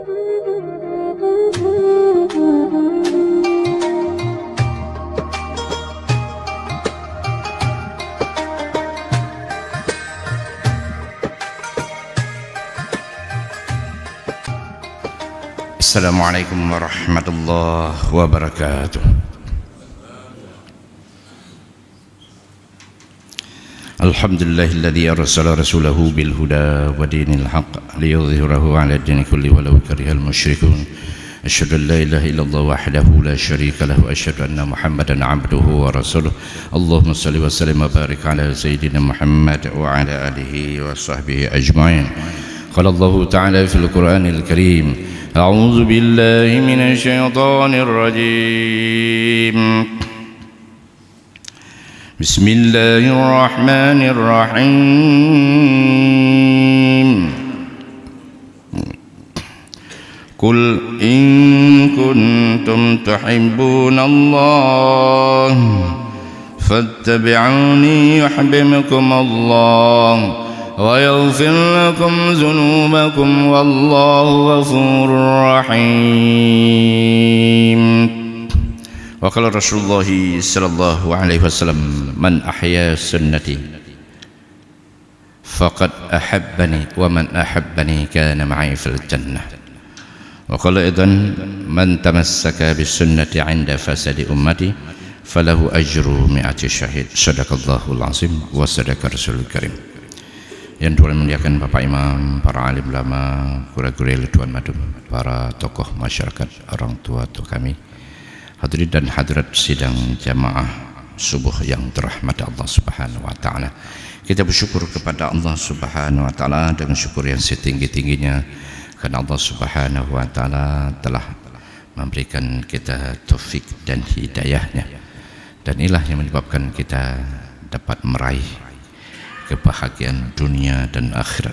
Assalamualaikum warahmatullahi wabarakatuh. Alhamdulillahilladzi arsala rasulahu bil huda wa dinil haqq liyudhhirahu 'ala ad-dini kulli walau karihal musyrikun. Asyhadu an la ilaha illallah wahdahu la syarika lahu wa asyhadu anna Muhammadan 'abduhu wa rasuluh. Allahumma shalli wa sallim wa barik 'ala sayyidina Muhammad wa 'ala alihi wa sahbihi ajma'in. Qala Allah ta'ala fil Qur'anil Karim, أعوذ بالله من الشيطان الرجيم بسم الله الرحمن الرحيم قل إن كنتم تحبون الله فاتبعوني يحببكم الله ويغفر لكم ذنوبكم والله غفور رحيم. وقال رسول الله صلى الله عليه وسلم من أحيا سنتي فقد أحبني ومن أحبني كان معي في الجنة. وقال أيضا من تمسك بالسنة عند فساد أمتي فله أجر 100 شهيد. صدق الله العظيم وصدق رسول الكريم. Yang Tuhan muliakan Bapak Imam, para alim ulama, guru-guru Tuan Madum, para tokoh masyarakat, orang tua kami, hadirin dan hadirat sidang jamaah subuh yang dirahmati Allah Subhanahu wa taala. Kita bersyukur kepada Allah Subhanahu wa taala dengan syukur yang setinggi-tingginya karena Allah Subhanahu wa taala telah memberikan kita taufik dan hidayahnya. Dan inilah yang menyebabkan kita dapat meraih kebahagiaan dunia dan akhirat,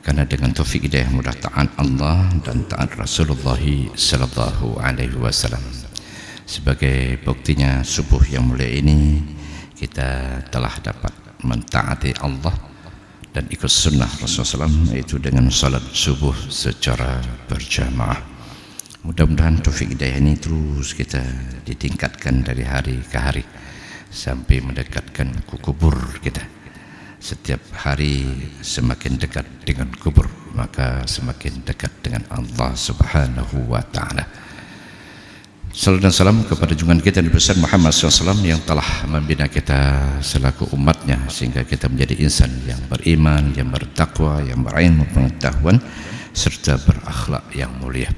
karena dengan taufik hidayah mudah taat Allah dan taat Rasulullah sallallahu alaihi wasallam. Sebagai buktinya subuh yang mulia ini kita telah dapat mentaati Allah dan ikut sunnah Rasulullah SAW, yaitu dengan salat subuh secara berjamaah. Mudah-mudahan taufik hidayah ini terus kita ditingkatkan dari hari ke hari sampai mendekatkan ke kubur kita. Setiap hari semakin dekat dengan kubur, maka semakin dekat dengan Allah Subhanahu wa ta'ala. Salam dan salam kepada junjungan kita Nabi besar Muhammad SAW yang telah membina kita selaku umatnya sehingga kita menjadi insan yang beriman, yang bertakwa, yang berilmu pengetahuan serta berakhlak yang mulia.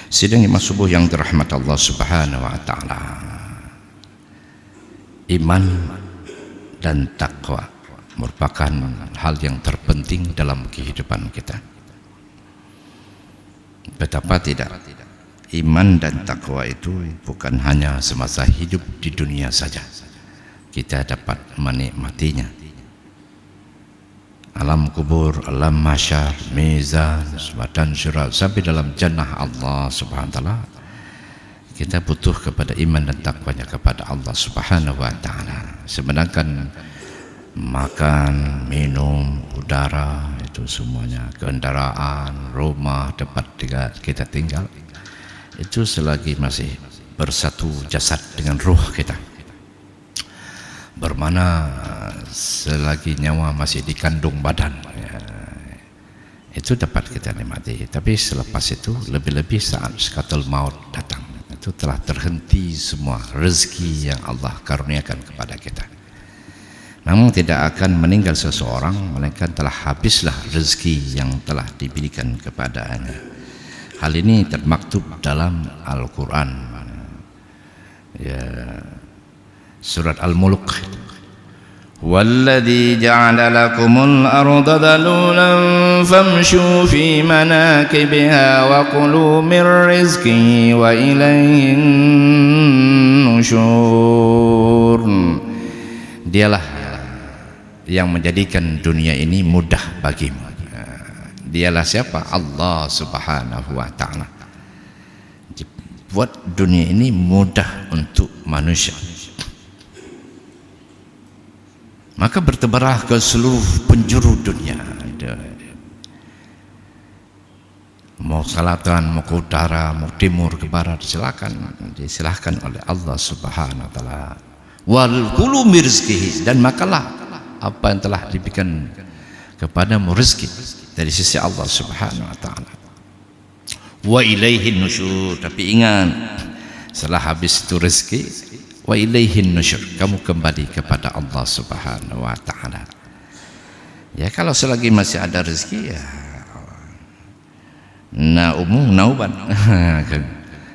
Sidang imam subuh yang dirahmati Allah Subhanahu wa ta'ala, iman dan takwa merupakan hal yang terpenting dalam kehidupan kita. Betapa tidak, iman dan takwa itu bukan hanya semasa hidup di dunia saja kita dapat menikmatinya. Alam kubur, alam mahsyar, mizan, dan syurat sampai dalam jannah Allah Subhanahu wa taala, kita butuh kepada iman dan takwanya kepada Allah Subhanahu wa taala. Sedangkan makan, minum, udara, itu semuanya, kendaraan, rumah, tempat kita tinggal, itu selagi masih bersatu jasad dengan ruh kita, bermana selagi nyawa masih dikandung badan, ya, itu dapat kita nikmati. Tapi selepas itu, lebih-lebih saat sakatul maut datang, itu telah terhenti semua rezeki yang Allah karuniakan kepada kita. Namun tidak akan meninggal seseorang melainkan telah habislah rezeki yang telah diberikan kepadanya. Hal ini termaktub dalam Al-Quran, ya, surat Al-Mulk. Walladzi ja'ala lakumul arda dalulan famshu fi manakibiha wa kulu min rizqihi wa ilayhin nusyur. Dialah yang menjadikan dunia ini mudah bagimu. Dialah siapa? Allah Subhanahu wa ta'ala. Buat dunia ini mudah untuk manusia. Maka bertebarlah ke seluruh penjuru dunia. Mau selatan, mau ke utara, mau timur, ke barat, silakan, disilahkan oleh Allah Subhanahu wa taala. Wal kulu mirzqihi, dan makalah apa yang telah diberikan kepadamu rezeki dari sisi Allah Subhanahu wa taala. Wa ilaihin nusyur, tapi ingat setelah habis itu rezeki, wa ilaihin nusyur, kamu kembali kepada Allah Subhanahu wa taala. Ya, kalau selagi masih ada rezeki ya nauban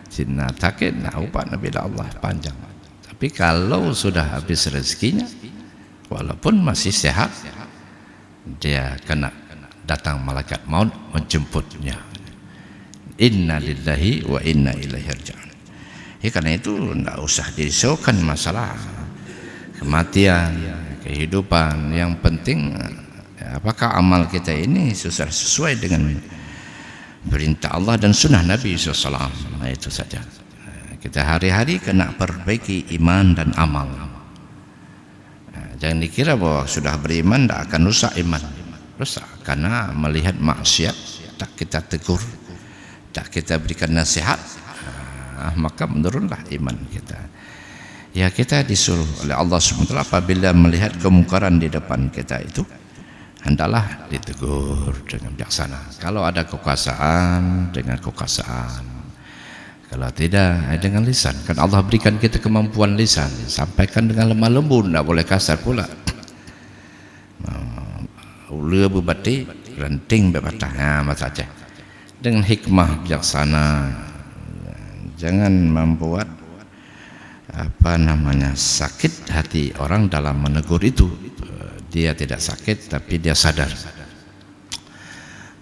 Cina takut nauban bila Allah panjang. Tapi kalau sudah habis rezekinya, walaupun masih sehat, dia kena datang malaikat maut menjemputnya. Inna lillahi wa inna ilaihi raji'un. Ya, karena itu tidak usah dirisaukan masalah kematian, kehidupan. Yang penting apakah amal kita ini sudah sesuai dengan perintah Allah dan sunnah Nabi SAW. Nah, itu saja. Kita hari-hari kena perbaiki iman dan amal. Nah, jangan dikira bahwa sudah beriman tidak akan rusak iman. Rusak karena melihat maksiat, tak kita tegur, tak kita berikan nasihat, maka menurunlah iman kita. Ya, kita disuruh oleh Allah SWT apabila melihat kemungkaran di depan kita itu, hendaklah ditegur dengan bijaksana. Kalau ada kekuasaan, dengan kekuasaan. Kalau tidak, dengan lisan. Kan Allah berikan kita kemampuan lisan. Sampaikan dengan lemah lembut, tidak boleh kasar pula. Ulia berbati, renting berbatah, saja. Dengan hikmah bijaksana. Jangan membuat sakit hati orang dalam menegur itu. Dia tidak sakit tapi dia sadar.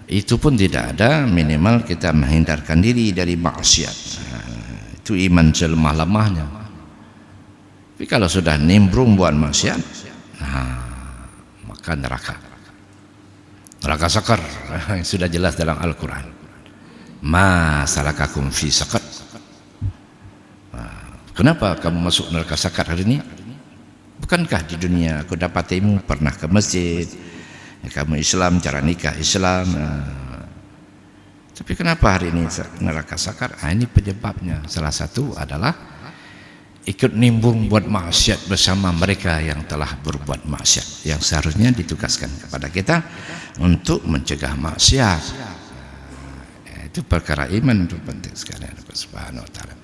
Itu pun tidak ada, minimal kita menghindarkan diri dari maksiat. Itu iman selemah-lemahnya. Tapi kalau sudah nimbrung buat maksiat, maka neraka sakar. Sudah jelas dalam Al-Quran. Ma salakakum fi sakar. Kenapa kamu masuk neraka sakar hari ini? Bukankah di dunia aku dapatimu pernah ke masjid, kamu Islam, cara nikah Islam, tapi kenapa hari ini neraka sakar? Ini penyebabnya. Salah satu adalah ikut nimbrung buat maksiat bersama mereka yang telah berbuat maksiat, yang seharusnya ditugaskan kepada kita untuk mencegah maksiat. Itu perkara iman, itu penting sekali. Subhanahu wa ta'ala.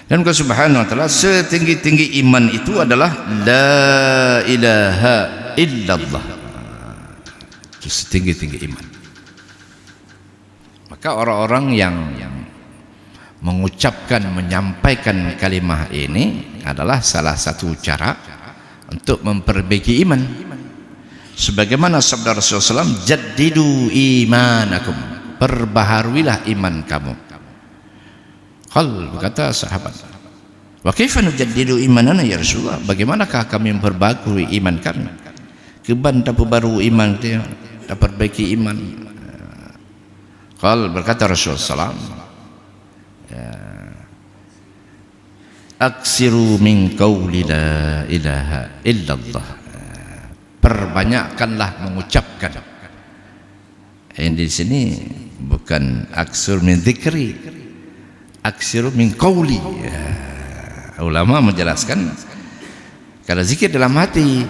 Dan Allah Subhanahu wa ta'ala, setinggi-tinggi iman itu adalah la ilaha illallah. Itu setinggi-tinggi iman. Maka orang-orang yang mengucapkan, menyampaikan kalimah ini adalah salah satu cara untuk memperbaiki iman. Sebagaimana sabda Rasulullah SAW, jaddidu imanakum, perbaharuilah iman kamu. Berkata sahabat, wa kaifa nujaddidu imanana ya Rasulullah, bagaimanakah kami memperbaharui iman kami? Keban tak baru iman dia, tak perbaiki iman. Berkata Rasulullah SAW, aksiru min qawli la ilaha illallah, perbanyakkanlah mengucapkan. Di sini bukan aksur min dzikri, aksiru min qawli. Ulama menjelaskan, kalau zikir dalam hati,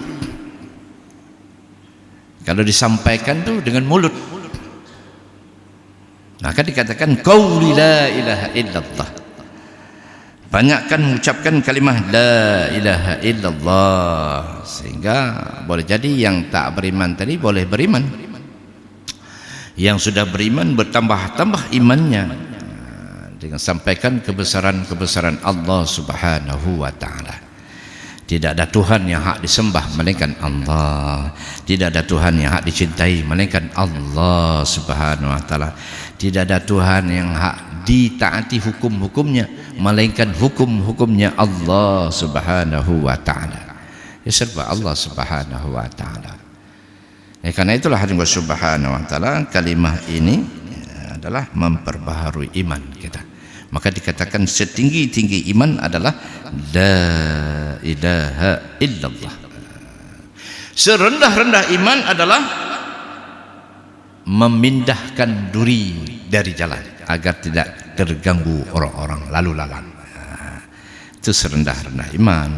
kalau disampaikan tuh dengan mulut, maka dikatakan qawli la ilaha illallah. Banyakkan mengucapkan kalimah la ilaha illallah, sehingga boleh jadi yang tak beriman tadi boleh beriman, yang sudah beriman bertambah-tambah imannya dengan sampaikan kebesaran-kebesaran Allah Subhanahu wa ta'ala. Tidak ada Tuhan yang hak disembah melainkan Allah. Tidak ada Tuhan yang hak dicintai melainkan Allah Subhanahu wa ta'ala. Tidak ada Tuhan yang hak ditaati hukum-hukumnya melainkan hukum-hukumnya Allah Subhanahu wa ta'ala. Ya, serba Allah Subhanahu wa ta'ala. Karena itulah hadirin Subhanahu wa ta'ala, kalimah ini adalah memperbaharui iman kita. Maka dikatakan setinggi-tinggi iman adalah la ilaha illallah. Serendah-rendah iman adalah memindahkan duri dari jalan agar tidak terganggu orang-orang lalu lalang. Itu serendah-rendah iman.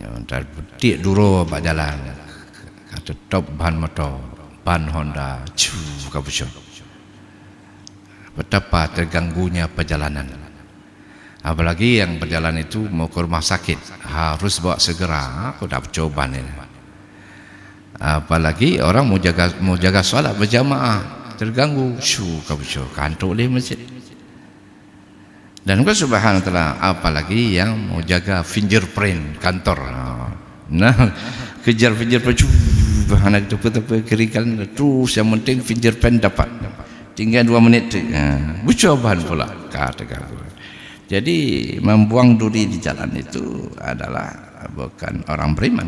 Dan petik duro bak jalan, kata top ban motor, ban Honda, kabusyok. Betapa terganggunya perjalanan. Apalagi yang berjalan itu mau ke rumah sakit, harus bawa segera. Aku dah coba ni. Apalagi orang mau jaga solat berjamaah, terganggu, kabusyok, kantuk di masjid. Dan Allah Subhanahu wa taala, apalagi yang mau jaga fingerprint kantor. Nah, kejar fingerprint, anak itu kerikan terus, yang penting fingerprint dapat. Tinggal 2 menit. Bercobaan pula kata aku. Jadi membuang duri di jalan itu adalah bukan orang beriman.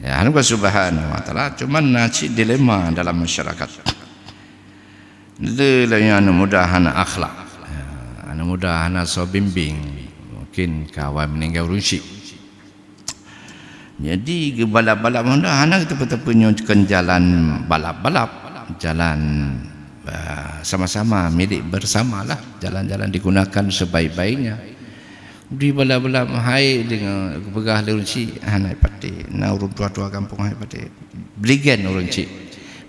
Ya, Allah Subhanahu wa taala cuma nasi dilema dalam masyarakat. Itu yang mudahan akhlak. Ana mudah ana so bimbing, mungkin kawan meninggal runsik. Jadi balap-balap mudah ana kita tunjukkan jalan balap-balap, jalan sama-sama milik bersamalah, jalan-jalan digunakan sebaik-baiknya. Di balap-balap hai dengan begah runsik ana pati, na urun tua-tua kampung hai pati. Brigen runsik.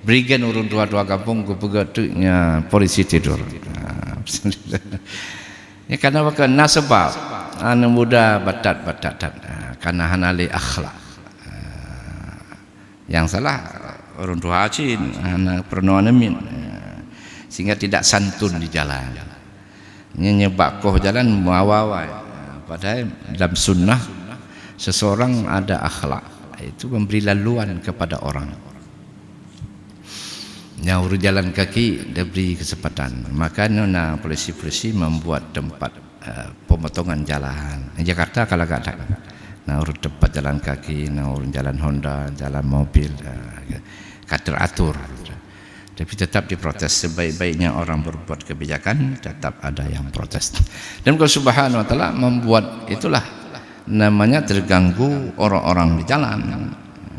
Brigen urun tua-tua kampung ku pegatnya polisi tidur. Ya, karena apa? Nasabab anu muda batat karena hanali akhlak. Yang salah orang tua cin anak pernoanemin sehingga tidak santun di jalan. Nyebab koh jalan muawawa. Padahal dalam sunnah seseorang ada akhlak, itu memberi laluan kepada orang. Yang jalan kaki diberi kesempatan. Makanya polisi-polisi membuat tempat pemotongan jalan. Di Jakarta kalau tak ada, urut tempat jalan kaki, urut jalan Honda, jalan mobil, teratur. Tapi tetap diprotes. Sebaik-baiknya orang berbuat kebijakan, tetap ada yang protes. Dan Allah Subhanahu wa taala membuat itulah namanya terganggu orang-orang di jalan.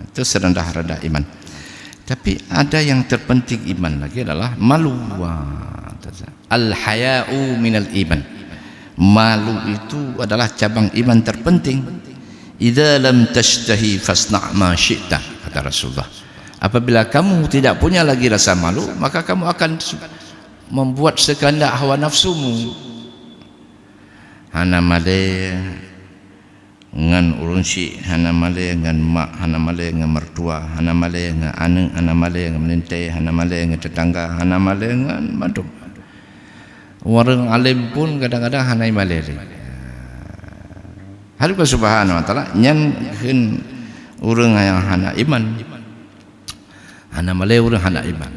Itu serendah-rendah iman. Tapi ada yang terpenting iman lagi adalah malu. Al-haya'u minal iman. Malu itu adalah cabang iman terpenting. Idza lam tashtahi fasna' ma syi'ta, kata Rasulullah. Apabila kamu tidak punya lagi rasa malu, maka kamu akan membuat sekehendak hawa nafsumu. Hana male ngan urun si, hana male ngan mak, hana male ngan mertua, hana male ngan ane, hana male ngan menente, hana male ngan tetangga, hana male ngan madum. Orang alim pun kadang-kadang hanai male. Allah Subhanahu wa taala nyan keun urang yang hana iman. Hana male urang hana iman.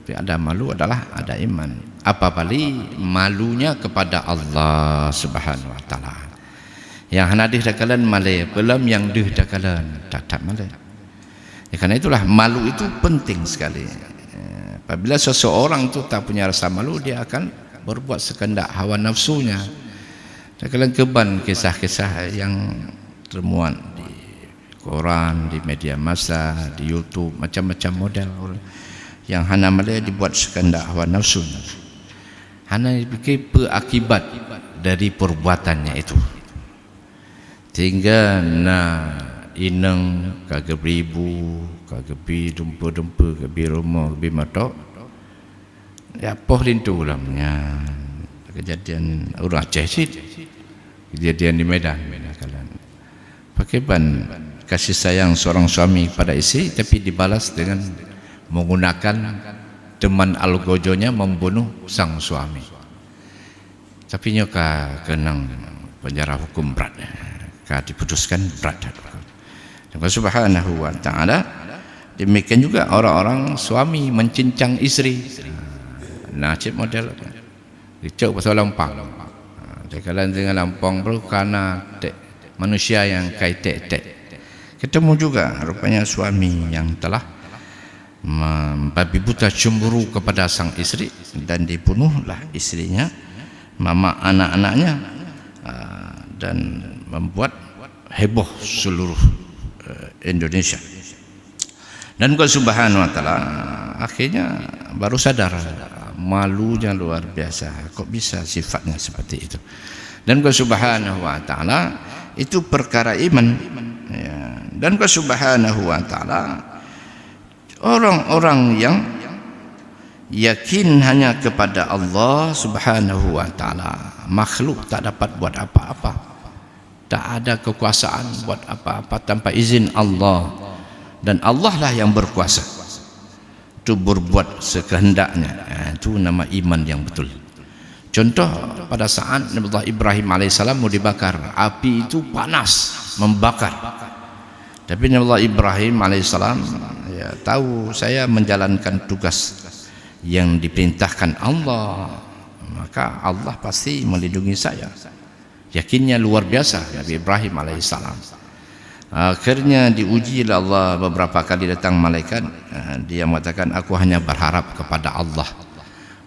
Tapi ada malu adalah ada iman. Apa bali malunya kepada Allah Subhanahu wa taala. Yang hanadih dakalan malay, belum yang dih dakalan tak malay. Ya, karena itulah malu itu penting sekali. Apabila seseorang itu tak punya rasa malu, dia akan berbuat sekehendak hawa nafsunya. Dakalan keban kisah-kisah yang termuat di koran, di media massa, di YouTube, macam-macam model yang hana malay dibuat sekehendak hawa nafsunya. Hana dipikir berakibat dari perbuatannya itu. Sehingga inang kagak beribu, kagak bi dumpa-dumpa, kagak bi rumah, kagak bi matok. Ya poh lintu ulamnya. Kejadian orang Aceh sih. Kejadian di Medan kalian. Pakai ban kasih sayang seorang suami pada istri, tapi dibalas dengan menggunakan teman algojonya membunuh sang suami. Tapi nyoka kenang penjara hukum berat. Diputuskan berat. Allah Subhanahu wa taala demikian juga orang-orang suami mencincang istri. Cip model dicok pasal lampang. Dekalan dengan lampang bro karena manusia yang kaitek. Ketemu juga rupanya suami yang telah membabi buta cemburu kepada sang istri dan dibunuhlah istrinya, mama anak-anaknya, dan membuat heboh seluruh Indonesia. Dan Allah Subhanahu wa taala akhirnya baru sadar malunya luar biasa, kok bisa sifatnya seperti itu. Dan Allah Subhanahu wa taala itu perkara iman ya. Dan Allah Subhanahu wa taala orang-orang yang yakin hanya kepada Allah Subhanahu wa taala, makhluk tak dapat buat apa-apa, tak ada kekuasaan buat apa-apa tanpa izin Allah, dan Allah lah yang berkuasa itu berbuat sekehendaknya. Itu nama iman yang betul. Contoh pada saat Nabi Allah Ibrahim alaihissalam mau dibakar, api itu panas membakar, tapi Nabi Allah Ibrahim alaihissalam ya tahu saya menjalankan tugas yang diperintahkan Allah, maka Allah pasti melindungi saya. Yakinnya luar biasa Nabi Ibrahim alaihissalam. Akhirnya diuji oleh Allah, beberapa kali datang malaikat, dia mengatakan aku hanya berharap kepada Allah,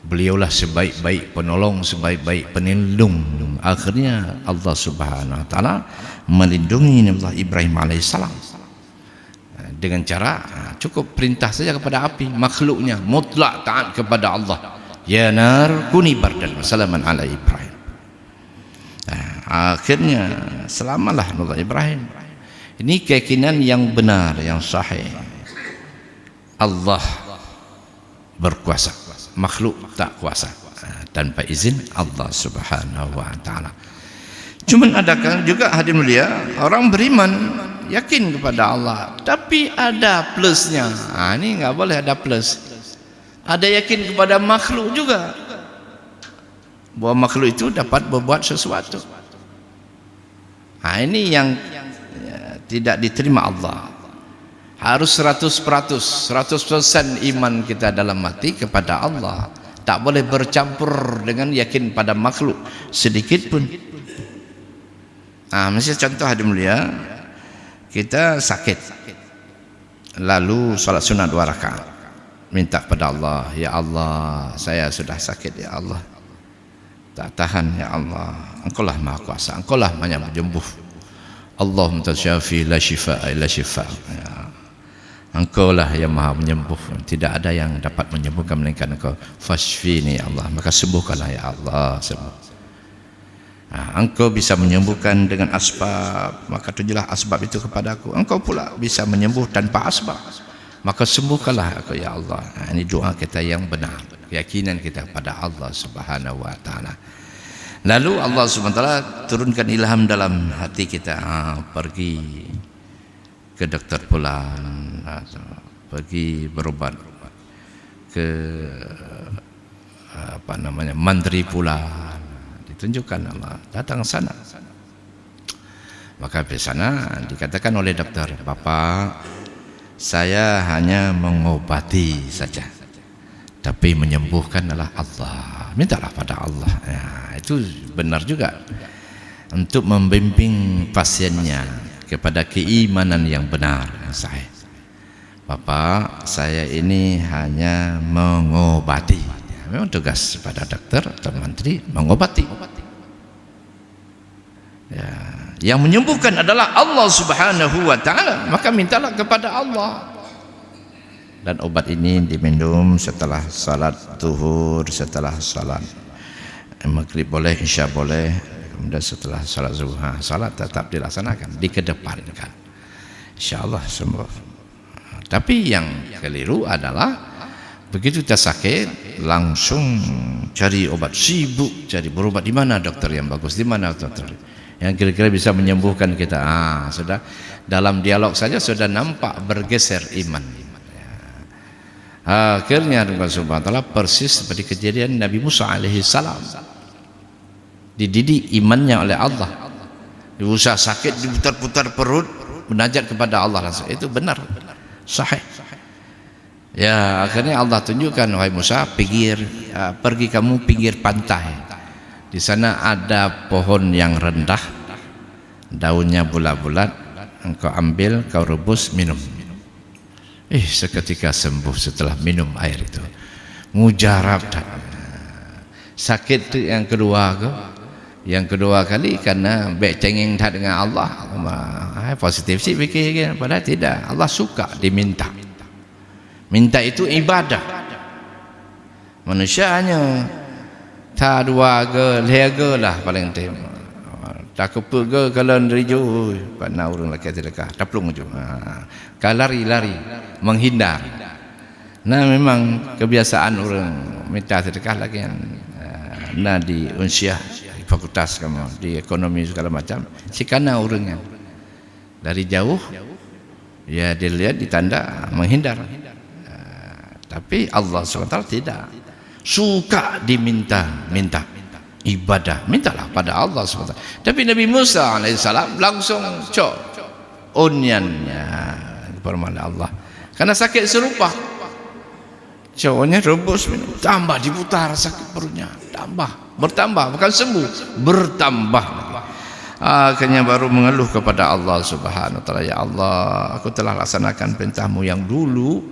beliaulah sebaik-baik penolong, sebaik-baik pelindung. Akhirnya Allah Subhanahu wa taala melindungi Nabi Allah Ibrahim alaihissalam dengan cara cukup perintah saja kepada api, makhluknya mutlak taat kepada Allah, ya nar kuni bardan wa salaman ala Ibrahim. Akhirnya selamalah Nabi Ibrahim. Ini keyakinan yang benar, yang sahih. Allah berkuasa, makhluk tak kuasa tanpa izin Allah Subhanahu wa taala. Cuman adakah juga hadirin mulia orang beriman yakin kepada Allah, tapi ada plusnya. Ini nggak boleh ada plus. Ada yakin kepada makhluk juga, bahwa makhluk itu dapat berbuat sesuatu. Ini yang tidak diterima Allah. Harus 100% iman kita dalam hati kepada Allah, tak boleh bercampur dengan yakin pada makhluk sedikit pun. Misalnya contoh hadirin mulia, kita sakit lalu salat sunat 2 rakaat, minta kepada Allah, ya Allah saya sudah sakit, ya Allah tak tahan, ya Allah Engkaulah maha kuasa, Engkaulah maha penyembuh, Allahumma tasyafi la shifa'a illa shifa', ya Engkaulah yang maha menyembuh, tidak ada yang dapat menyembuhkan melainkan Engkau, fashfini ya Allah, maka sembuhkanlah ya Allah, sembuh. Engkau bisa menyembuhkan dengan asbab, maka tunjuklah asbab itu kepadaku. Engkau pula bisa menyembuh tanpa asbab, maka sembuhkanlah aku ya Allah. Ini doa kita yang benar, keyakinan kita kepada Allah Subhanahu wa taala. Lalu Allah Subhanahu wa taala turunkan ilham dalam hati kita, pergi ke dokter fulan, pergi berobat ke mantri fulan, ditunjukkan Allah, datang sana. Maka di sana dikatakan oleh dokter, Bapak saya hanya mengobati saja, tapi menyembuhkan adalah Allah, mintalah pada Allah. Itu benar juga, untuk membimbing pasiennya kepada keimanan yang benar, yang sahih. Bapak saya ini hanya mengobati, memang tugas pada dokter atau mantri mengobati. Ya, yang menyembuhkan adalah Allah Subhanahu wa taala, maka mintalah kepada Allah. Dan obat ini diminum setelah salat zuhur, setelah salat maghrib boleh, isya boleh, kemudian setelah salat zuhur. Salat tetap dilaksanakan, dikedepankan, insyaallah sembuh. Tapi yang keliru adalah begitu kita sakit langsung cari obat, sibuk cari berobat, di mana dokter yang bagus, di mana dokter yang kira-kira bisa menyembuhkan kita. Sudah dalam dialog saja sudah nampak bergeser iman. Akhirnya Allah Subhanahu wa taala persis seperti kejadian Nabi Musa alaihi salam, dididik imannya oleh Allah. Diusaha sakit, diputar-putar perut, munajat kepada Allah langsung. Itu benar, sahih. Ya, akhirnya Allah tunjukkan, wahai Musa, pergi kamu pinggir pantai. Di sana ada pohon yang rendah, daunnya bulat-bulat, engkau ambil, kau rebus, minum. Seketika sembuh setelah minum air itu. Mujarab. Sakit itu yang kedua kali karena cengeng dengan Allah. Positif sih fikir, padahal tidak. Allah suka diminta. Minta itu ibadah. Manusia hanya ta dua ke lega lah paling tem. Tak kepe kalau nerijo pana urang laki sedekah taplung je. Kalau lari menghindar. Nah memang kebiasaan orang minta sedekah lagi yang nah di unsiah di fakultas kamu di ekonomi segala macam sikana orangnya dari jauh ya dilihat ditanda menghindar. Tapi Allah SWT tidak suka diminta ibadah, mintalah pada Allah SWT. Tapi Nabi Musa alaihissalam langsung cok onyannya kepada Allah karena sakit serupa. Cowoknya rebus minum, tambah diputar sakit perutnya, bertambah, bukan sembuh, bertambah. Akhirnya baru mengeluh kepada Allah Subhanahu wa taala, ya Allah, aku telah laksanakan perintahmu yang dulu,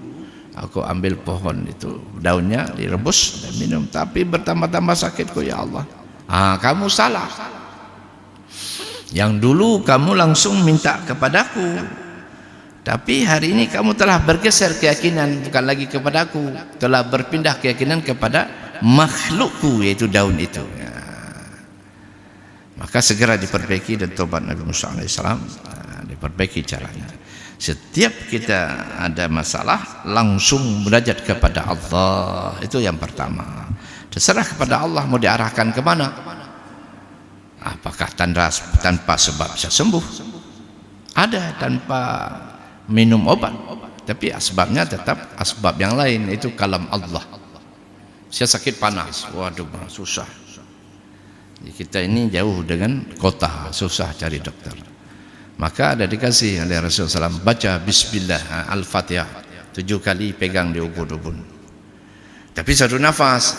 aku ambil pohon itu, daunnya direbus dan minum, tapi bertambah-tambah sakitku ya Allah. Kamu salah. Yang dulu kamu langsung minta kepadaku, tapi hari ini kamu telah bergeser keyakinan, bukan lagi kepadaku, telah berpindah keyakinan kepada makhlukku, yaitu daun itu. Maka segera diperbaiki dan tobat Nabi Musa AS, diperbaiki caranya. Setiap kita ada masalah langsung munajat kepada Allah, itu yang pertama. Terserah kepada Allah mau diarahkan ke mana. Apakah tanpa sebab bisa sembuh? Ada tanpa minum obat, tapi asbabnya tetap asbab yang lain, itu kalam Allah. Saya sakit panas, waduh susah. Kita ini jauh dengan kota, susah cari dokter. Maka ada dikasih oleh Rasulullah SAW, baca Bismillah Al-Fatihah 7 kali, pegang di ubun-ubun. Tapi satu nafas.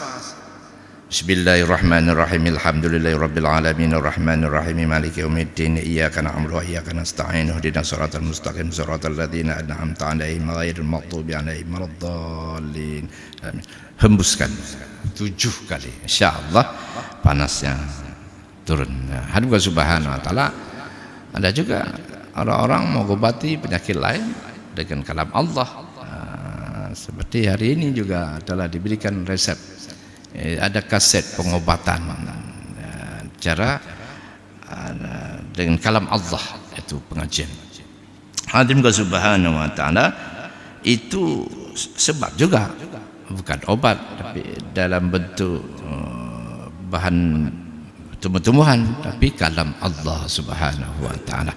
Bismillahirrahmanirrahim. Alhamdulillahirabbil alamin arrahmanir rahim maliki yaumiddin iyyaka na'budu wa iyyaka nasta'in ihdinas siratal mustaqim siratal ladzina an'amta 'alaihim ghairil maghdubi alaihim waladdallin. Hembuskan 7 kali, insyaallah panasnya turun. Alhamdulillah subhanahu wa taala. Ada juga orang-orang mengobati penyakit lain dengan kalam Allah. Seperti hari ini juga telah diberikan resep, ada kaset pengobatan cara dengan kalam Allah, itu pengajian. Alhamdulillah subhanahu wa ta'ala, itu sebab juga, bukan obat, tapi dalam bentuk bahan tumbuh-tumbuhan, tapi kalam Allah subhanahu wa ta'ala.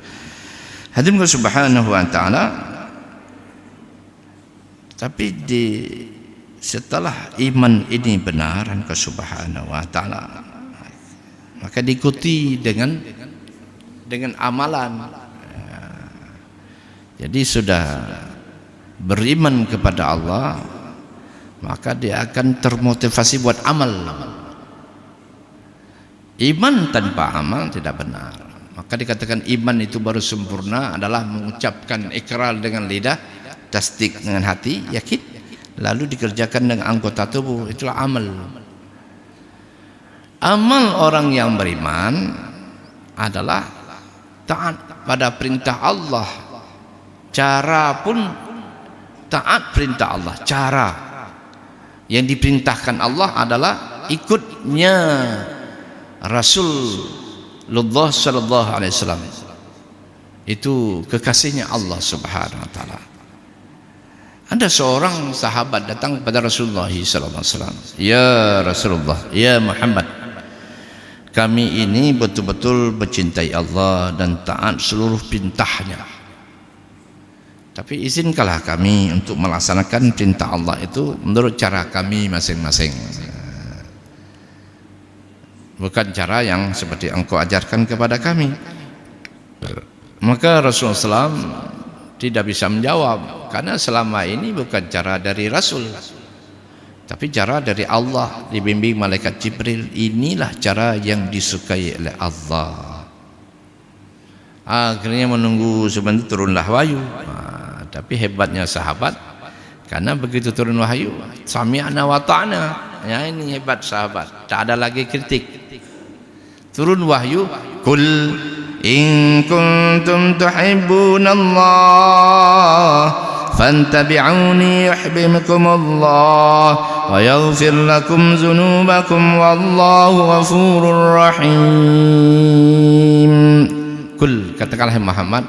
Alhamdulillah subhanahu wa ta'ala. Tapi setelah iman ini benar ke subhanahu wa ta'ala, maka diikuti dengan amalan. Jadi sudah beriman kepada Allah, maka dia akan termotivasi buat amal. Iman tanpa amal tidak benar. Maka dikatakan iman itu baru sempurna adalah mengucapkan ikrar dengan lidah, tasdik dengan hati, yakin, lalu dikerjakan dengan anggota tubuh, itulah amal. Amal orang yang beriman adalah taat pada perintah Allah. Cara pun taat perintah Allah. Cara yang diperintahkan Allah adalah ikutnya Rasulullah sallallahu alaihi wasallam. Itu kekasihnya Allah subhanahu wa ta'ala. Ada seorang sahabat datang kepada Rasulullah sallallahu alaihi wasallam, "Ya Rasulullah, ya Muhammad, kami ini betul-betul mencintai Allah dan taat seluruh perintahnya. Tapi izinkanlah kami untuk melaksanakan perintah Allah itu menurut cara kami masing-masing. Bukan cara yang seperti engkau ajarkan kepada kami." Maka Rasulullah SAW tidak bisa menjawab, karena selama ini bukan cara dari Rasul, tapi cara dari Allah, dibimbing malaikat Jibril. Inilah cara yang disukai oleh Allah. Akhirnya menunggu sebentar, turunlah wahyu. Tapi hebatnya sahabat, karena begitu turun wahyu, sami'na wa ta'na. Ya, ini hebat sahabat, tak ada lagi kritik. Turun wahyu, kul in kuntum tuhibbunallah fantabi'uni yuhibbukumullah wa yaghfir lakum dzunubakum wallahu ghafurur rahim. Kul, katakanlah Muhammad,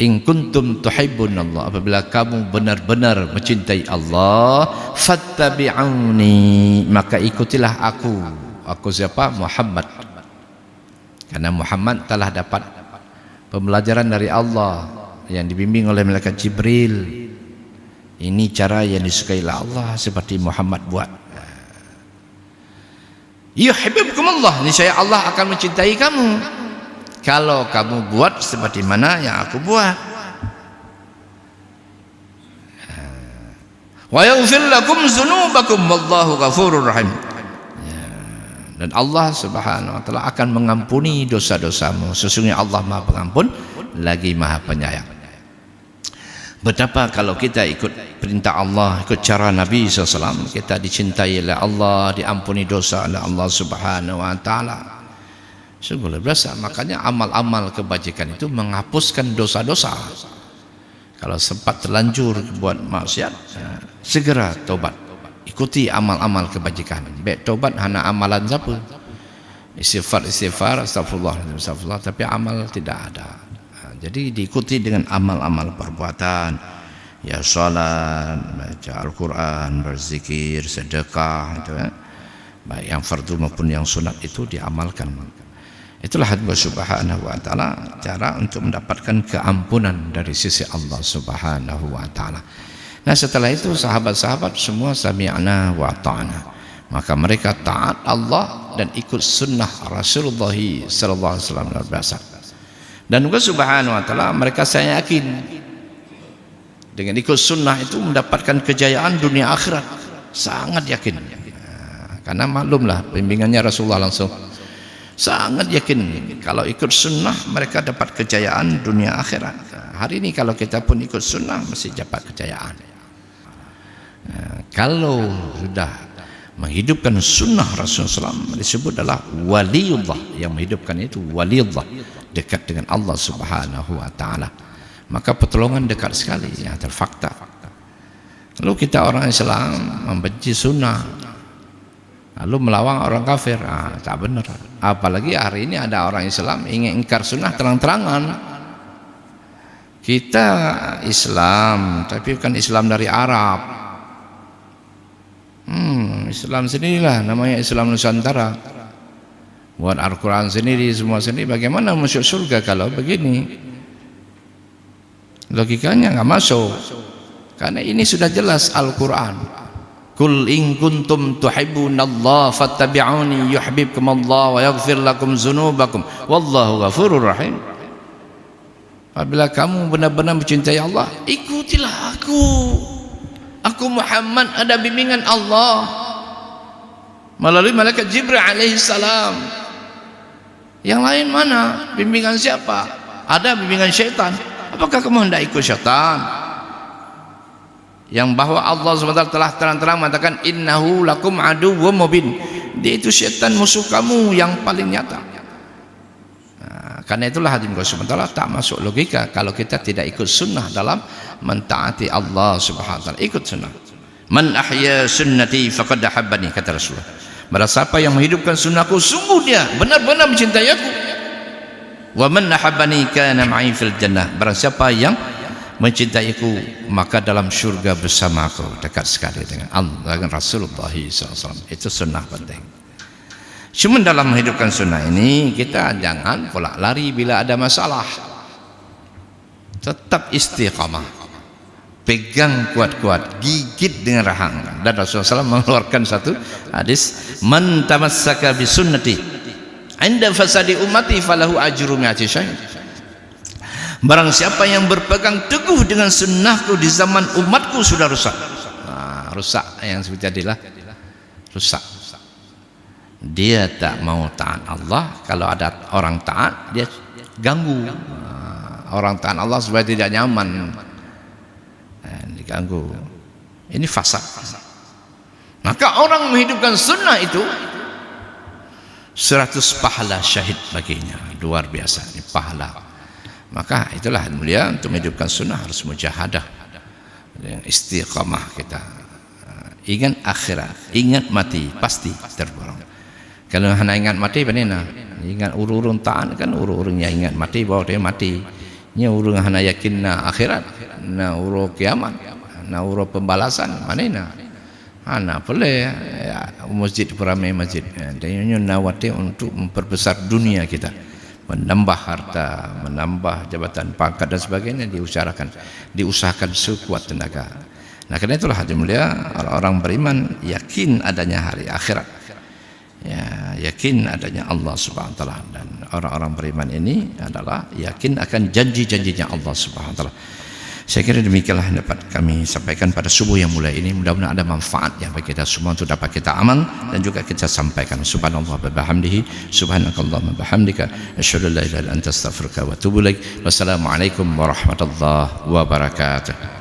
in kuntum tuhibbunallah, apabila kamu benar-benar mencintai Allah, fattabi'uni, maka ikutilah aku. Aku siapa? Muhammad. Karena Muhammad telah dapat pembelajaran dari Allah yang dibimbing oleh malaikat Jibril. Ini cara yang disukai Allah seperti Muhammad buat. Yuhibbukumullah, niscaya Allah akan mencintai kamu kalau kamu buat seperti mana yang aku buat. Wa yaghfir lakum dzunubakum wallahu ghafurur rahim. Dan Allah Subhanahu wa taala akan mengampuni dosa-dosamu. Sesungguhnya Allah Maha Pengampun lagi Maha Penyayang. Betapa kalau kita ikut perintah Allah, ikut cara Nabi SAW, kita dicintai oleh Allah, diampuni dosa oleh Allah Subhanahu wa taala. Sungguh luar biasa. Makanya amal-amal kebajikan itu menghapuskan dosa-dosa. Kalau sempat terlanjur buat maksiat, segera taubat. Ikuti amal-amal kebajikan. Baik taubat hanya amalan siapa? Istighfar, astagfirullah, tapi amal tidak ada. Jadi diikuti dengan amal-amal perbuatan, ya salat, baca Al-Quran, berzikir, sedekah, itu, baik yang fardu maupun yang sunat itu diamalkan. Itulah Allah Subhanahu wa taala cara untuk mendapatkan keampunan dari sisi Allah Subhanahu wa taala. Nah, setelah itu sahabat-sahabat semua sami'na wa ata'na. Maka mereka taat Allah dan ikut sunnah Rasulullah sallallahu alaihi wasallam luar biasa. Dan Allah Subhanahu wa taala mereka, saya yakin dengan ikut sunnah itu mendapatkan kejayaan dunia akhirat. Sangat yakin. Karena maklumlah bimbingannya Rasulullah langsung. Sangat yakin kalau ikut sunnah mereka dapat kejayaan dunia akhirat. Hari ini kalau kita pun ikut sunnah mesti dapat kejayaan. Kalau sudah menghidupkan sunnah Rasulullah SAW, disebut adalah waliullah. Yang menghidupkan itu waliullah, dekat dengan Allah Subhanahu wa taala. Maka pertolongan dekat sekali, ya, terfakta. Lalu kita orang Islam membenci sunnah, lalu melawan orang kafir, tak benar. Apalagi hari ini ada orang Islam ingin ingkar sunnah terang-terangan. Kita Islam, tapi bukan Islam dari Arab. Islam sendirilah, namanya Islam Nusantara. Buat Al-Quran sendiri, semua sendiri. Bagaimana masuk surga kalau begini? Logikanya nggak masuk. Karena ini sudah jelas Al-Quran. Kul in kuntum tuhibbunallaha fattabi'uni yuhibbukumullah wa yaghfir lakum dzunubakum wallahu ghafurur rahim. Apabila kamu benar-benar mencintai Allah, ikutilah aku. Aku Muhammad, ada bimbingan Allah melalui malaikat Jibril alaihi salam. Yang lain mana? Bimbingan siapa? Ada bimbingan syaitan. Apakah kamu hendak ikut syaitan? Yang bahwa Allah SWT telah terang-terang mengatakan innahu lakum aduwwum mubin. Dia itu syaitan, musuh kamu yang paling nyata. Karena itulah hadirin Allah tak masuk logika kalau kita tidak ikut sunnah dalam mentaati Allah Subhanahu wa taala. Ikut sunnah. Man ahya sunnati faqad ahabbani, kata Rasulullah. Barang siapa yang menghidupkan sunnahku, sungguh dia benar-benar mencintai aku. Wa man ahabbani kana ma'i fil jannah. Barang siapa yang mencintaiku, maka dalam syurga bersamaku, dekat sekali dengan Allah, dengan Rasulullah SAW. Itu sunnah penting. Cuma dalam menghidupkan sunnah ini kita jangan pula lari bila ada masalah. Tetap istiqamah, pegang kuat-kuat, gigit dengan rahang. Dan Rasulullah SAW mengeluarkan satu hadis, man tamassaka bi sunnati inda fasadi ummati falahu ajru mi'ati syahid. Barang siapa yang berpegang teguh dengan sunnahku di zaman umatku sudah rusak. Rusak yang jadilah rusak. Dia tak mau taat Allah. Kalau ada orang taat, dia ganggu. Orang taat Allah supaya tidak nyaman, diganggu. Ini fasad. Maka orang menghidupkan sunnah itu 100 pahala syahid baginya. Luar biasa ini pahala. Maka itulah mulia, untuk menghidupkan sunnah harus mujahadah, istiqamah kita. ingat akhirat, ingat mati, pasti terborong. Kalau hanya ingat mati, benena ingat urun taan kan urunnya ingat mati bahwa dia mati. Nya urun hanya yakin na akhirat, na urun kiamat, na urun pembalasan, manena. Hana boleh ya, masjid peramai masjid. Dia nawati untuk memperbesar dunia kita, menambah harta, menambah jabatan pangkat dan sebagainya diusahakan sekuat tenaga. Nah, karena itulah hadirin mulia, orang-orang beriman yakin adanya hari akhirat. Ya, yakin adanya Allah Subhanahu wa taala, dan orang-orang beriman ini adalah yakin akan janji-janjinya Allah Subhanahu wa taala. Saya kira demikianlah yang dapat kami sampaikan pada subuh yang mulai ini. Mudah-mudahan ada manfaat yang bagi kita semua untuk dapat kita amal dan juga kita sampaikan. Subhanallah wa bihamdihi, subhanakallahumma wa bihamdika, asyhadu an la ilaha illa anta, astaghfiruka wa atubu ilaik. Wassalamualaikum warahmatullahi wabarakatuh.